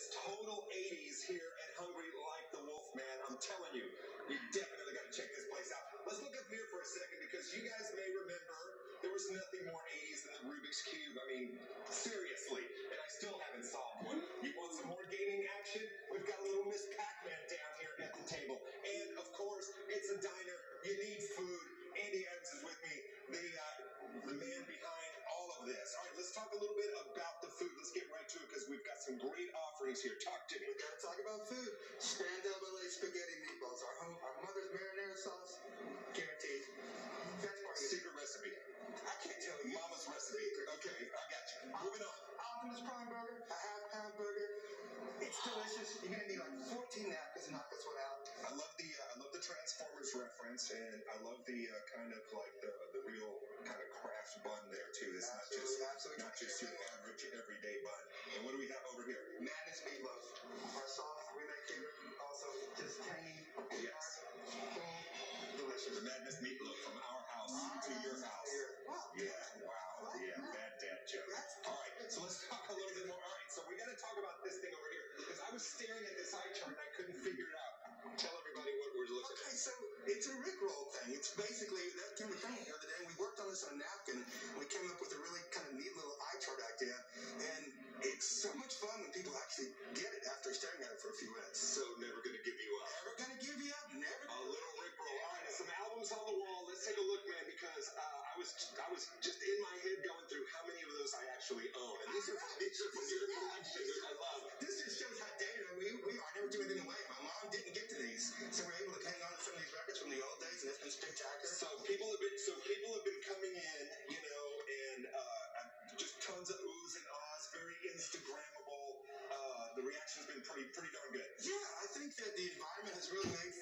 is total 80s here at Hungry Like the Wolf, man. I'm telling you, you definitely got to check this place out. Let's look up here for a second because you guys may remember there was nothing more 80s than the Rubik's Cube. I mean, seriously, and I still haven't solved one. You want some more gaming action? We've got a little Miss Pac-Man down here at the table. And, of course, it's a diner. You need food. Andy Adams is with me, the man behind all of this. All right, let's talk a little bit about the food. Let's get right to it because we've got some great offerings here. Talk to me. We gotta talk about food. Stand-up-LA spaghetti meatballs. Our mother's marinara sauce, guaranteed. That's part of the secret recipe. I can't tell you. Mama's recipe. Okay, I got you. Moving on. Optimus Prime burger, a half-pound burger. It's delicious. You're gonna need like 14 napkins to knock this one out. I love the Transformers reference, and I love the kind of like the real kind of craft bun there too. It's not just your average everyday bun. And what do we have over here? Madness meatloaf. Our sauce we make here also just tangy. Yes. Delicious. The Madness meatloaf from our house to your house. Yeah. Wow. Yeah. Bad dad joke. All right. So let's talk a little bit more. All right. So we got to talk about this thing over here because I was staring at this eye chart and I couldn't figure it out. Tell everybody what we're looking at. Okay, so it's a Rickroll thing. It's basically that came with me the other day, and we worked on this on a napkin. And we came up with a really kind of neat little eye chart idea, and it's so much fun when people actually get it after staring at it for a few minutes. So never gonna give you up. Never gonna give you up. Never. A little Rickroll. All right, some albums on the wall. Let's take a look, man, because I was just in my head going through how many of those I actually own, and these are from your collection, which I love. This just shows how dated we are. I never threw anything away. My mom didn't get to these, so we're able to hang on to some of these records from the old days, and it's been spectacular. So people have been coming in, you know, and just tons of oohs and ahs, very Instagrammable. The reaction's been pretty darn good. Yeah, I think that the environment has really made